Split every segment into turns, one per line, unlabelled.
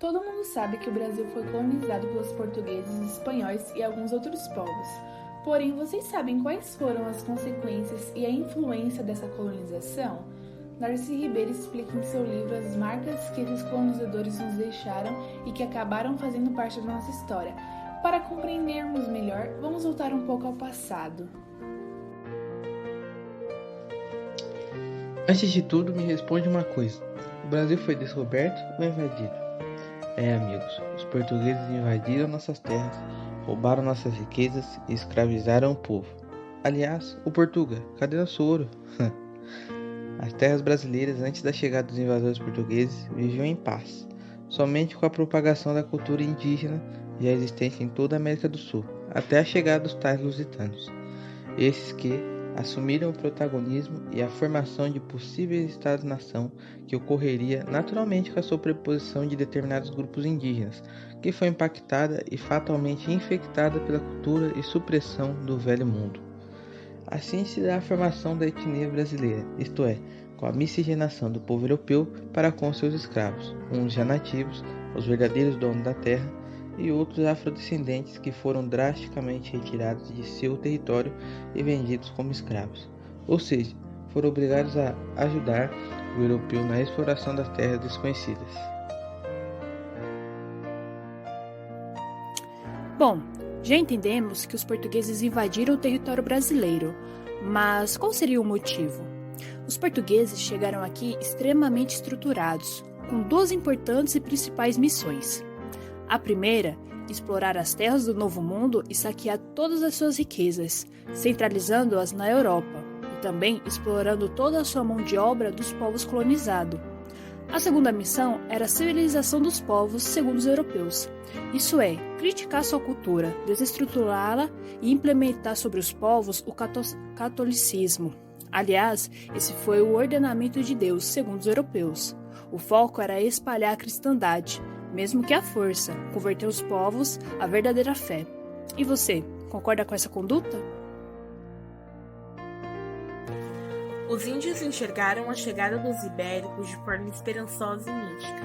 Todo mundo sabe que o Brasil foi colonizado pelos portugueses, espanhóis e alguns outros povos. Porém, vocês sabem quais foram as consequências e a influência dessa colonização? Darcy Ribeiro explica em seu livro as marcas que os colonizadores nos deixaram e que acabaram fazendo parte da nossa história. Para compreendermos melhor, vamos voltar um pouco ao passado.
Antes de tudo, me responde uma coisa. O Brasil foi descoberto ou invadido? Amigos, os portugueses invadiram nossas terras, roubaram nossas riquezas e escravizaram o povo. Aliás, o Portuga, cadê nosso ouro? As terras brasileiras, antes da chegada dos invasores portugueses, viviam em paz, somente com a propagação da cultura indígena já existente em toda a América do Sul, até a chegada dos tais lusitanos. Esses que assumiram o protagonismo e a formação de possíveis estados-nação que ocorreria naturalmente com a sobreposição de determinados grupos indígenas, que foi impactada e fatalmente infectada pela cultura e supressão do velho mundo. Assim se dá a formação da etnia brasileira, isto é, com a miscigenação do povo europeu para com seus escravos, uns já nativos, os verdadeiros donos da terra, e outros afrodescendentes que foram drasticamente retirados de seu território e vendidos como escravos, ou seja, foram obrigados a ajudar o europeu na exploração das terras desconhecidas.
Bom, já entendemos que os portugueses invadiram o território brasileiro, mas qual seria o motivo? Os portugueses chegaram aqui extremamente estruturados, com duas importantes e principais missões. A primeira, explorar as terras do Novo Mundo e saquear todas as suas riquezas, centralizando-as na Europa, e também explorando toda a sua mão de obra dos povos colonizados. A segunda missão era a civilização dos povos segundo os europeus, isso é, criticar sua cultura, desestruturá-la e implementar sobre os povos o catolicismo. Aliás, esse foi o ordenamento de Deus segundo os europeus. O foco era espalhar a cristandade, mesmo que à força, converter os povos à verdadeira fé. E você, concorda com essa conduta?
Os índios enxergaram a chegada dos ibéricos de forma esperançosa e mística.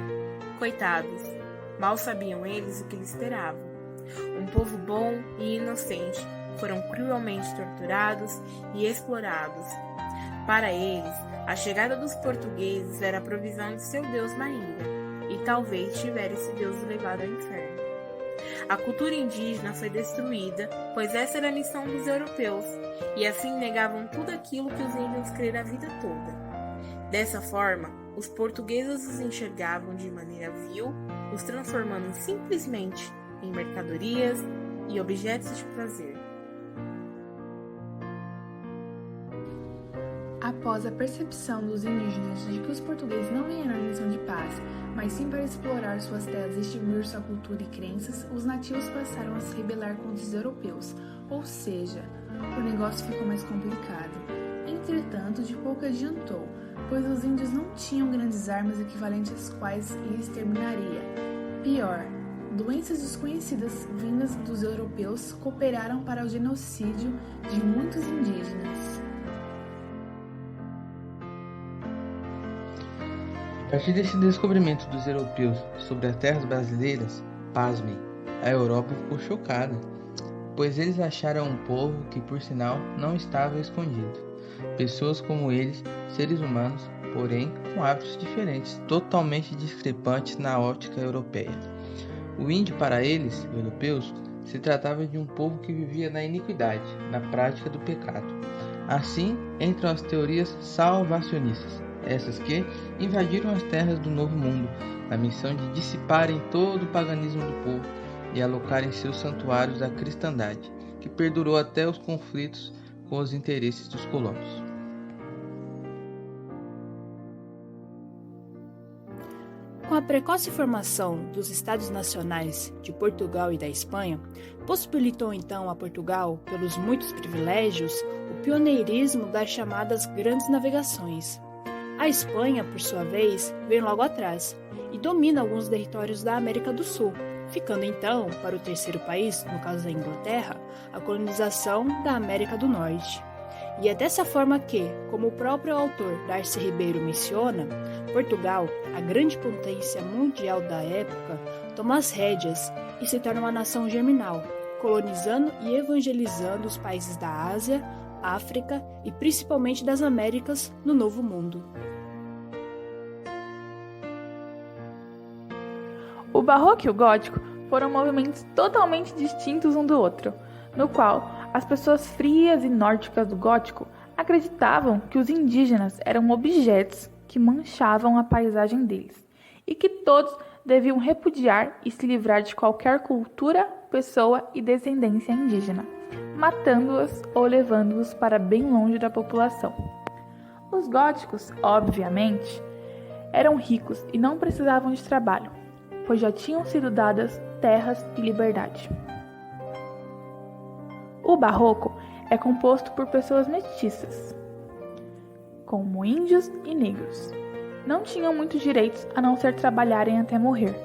Coitados, mal sabiam eles o que lhes esperava. Um povo bom e inocente foram cruelmente torturados e explorados. Para eles, a chegada dos portugueses era a provisão de seu Deus Maíra, e talvez tivesse esse Deus levado ao inferno. A cultura indígena foi destruída, pois essa era a missão dos europeus, e assim negavam tudo aquilo que os índios creram a vida toda. Dessa forma, os portugueses os enxergavam de maneira vil, os transformando simplesmente em mercadorias e objetos de prazer.
Após a percepção dos indígenas de que os portugueses não vieram em missão de paz, mas sim para explorar suas terras e extinguir sua cultura e crenças, os nativos passaram a se rebelar contra os europeus, ou seja, o negócio ficou mais complicado. Entretanto, de pouco adiantou, pois os índios não tinham grandes armas equivalentes às quais lhes terminaria. Pior, doenças desconhecidas vindas dos europeus cooperaram para o genocídio de muitos indígenas.
A partir desse descobrimento dos europeus sobre as terras brasileiras, pasmem, a Europa ficou chocada, pois eles acharam um povo que, por sinal, não estava escondido. Pessoas como eles, seres humanos, porém com hábitos diferentes, totalmente discrepantes na ótica europeia. O índio para eles, europeus, se tratava de um povo que vivia na iniquidade, na prática do pecado. Assim entram as teorias salvacionistas, essas que invadiram as terras do Novo Mundo, na missão de dissiparem todo o paganismo do povo e alocarem seus santuários à cristandade, que perdurou até os conflitos com os interesses dos colonos.
Com a precoce formação dos Estados Nacionais de Portugal e da Espanha, possibilitou então a Portugal, pelos muitos privilégios, o pioneirismo das chamadas grandes navegações. A Espanha, por sua vez, vem logo atrás e domina alguns territórios da América do Sul, ficando então, para o terceiro país, no caso da Inglaterra, a colonização da América do Norte. E é dessa forma que, como o próprio autor Darcy Ribeiro menciona, Portugal, a grande potência mundial da época, toma as rédeas e se torna uma nação germinal, colonizando e evangelizando os países da Ásia, África e principalmente das Américas no Novo Mundo.
O Barroco e o Gótico foram movimentos totalmente distintos um do outro, no qual as pessoas frias e nórdicas do Gótico acreditavam que os indígenas eram objetos que manchavam a paisagem deles e que todos deviam repudiar e se livrar de qualquer cultura, pessoa e descendência indígena, matando-os ou levando-os para bem longe da população. Os góticos, obviamente, eram ricos e não precisavam de trabalho, pois já tinham sido dadas terras e liberdade. O Barroco é composto por pessoas mestiças, como índios e negros. Não tinham muitos direitos a não ser trabalharem até morrer.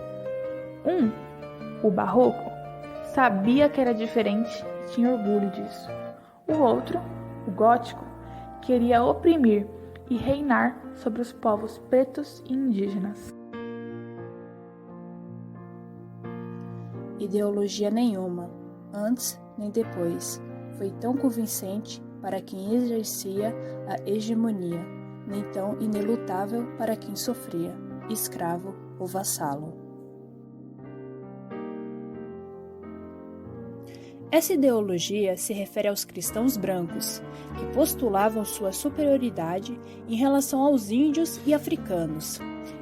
O Barroco, sabia que era diferente e tinha orgulho disso. O outro, o Gótico, queria oprimir e reinar sobre os povos pretos e indígenas.
Ideologia nenhuma, antes nem depois, foi tão convincente para quem exercia a hegemonia, nem tão inelutável para quem sofria, escravo ou vassalo. Essa ideologia se refere aos cristãos brancos, que postulavam sua superioridade em relação aos índios e africanos,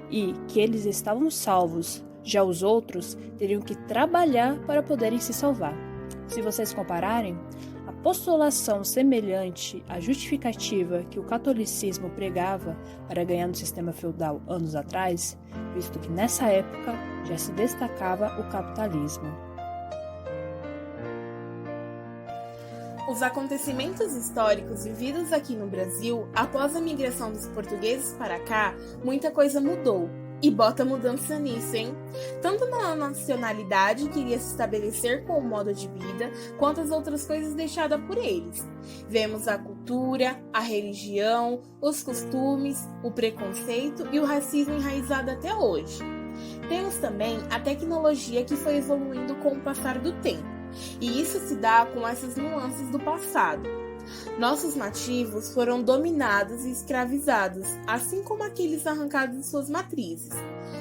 e que eles estavam salvos, já os outros teriam que trabalhar para poderem se salvar. Se vocês compararem, a postulação semelhante à justificativa que o catolicismo pregava para ganhar no sistema feudal anos atrás, visto que nessa época já se destacava o capitalismo.
Os acontecimentos históricos vividos aqui no Brasil, após a migração dos portugueses para cá, muita coisa mudou. E bota mudança nisso, hein? Tanto na nacionalidade que iria se estabelecer com o modo de vida, quanto as outras coisas deixadas por eles. Vemos a cultura, a religião, os costumes, o preconceito e o racismo enraizado até hoje. Temos também a tecnologia que foi evoluindo com o passar do tempo, e isso se dá com essas nuances do passado. Nossos nativos foram dominados e escravizados, assim como aqueles arrancados de suas matrizes,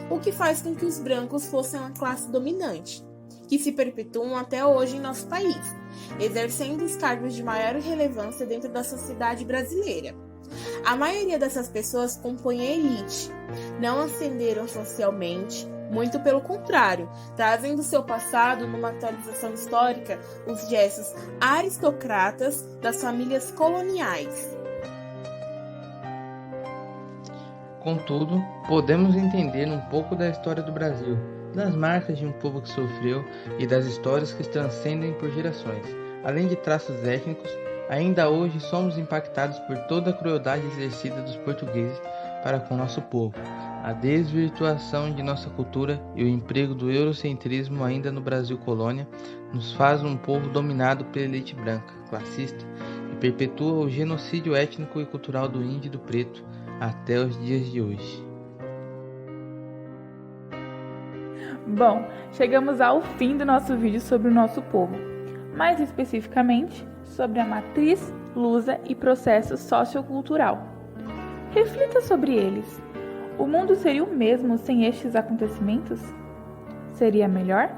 o que faz com que os brancos fossem uma classe dominante, que se perpetuam até hoje em nosso país, exercendo os cargos de maior relevância dentro da sociedade brasileira. A maioria dessas pessoas compõe a elite, não ascenderam socialmente, muito pelo contrário, trazem do seu passado, numa atualização histórica, os gestos aristocratas das famílias coloniais.
Contudo, podemos entender um pouco da história do Brasil, das marcas de um povo que sofreu e das histórias que transcendem por gerações. Além de traços étnicos, ainda hoje somos impactados por toda a crueldade exercida dos portugueses para com nosso povo, a desvirtuação de nossa cultura e o emprego do eurocentrismo ainda no Brasil colônia nos faz um povo dominado pela elite branca, classista, e perpetua o genocídio étnico e cultural do índio e do preto até os dias de hoje.
Bom, chegamos ao fim do nosso vídeo sobre o nosso povo, mais especificamente sobre a matriz, lusa e processo sociocultural. Reflita sobre eles. O mundo seria o mesmo sem estes acontecimentos? Seria melhor?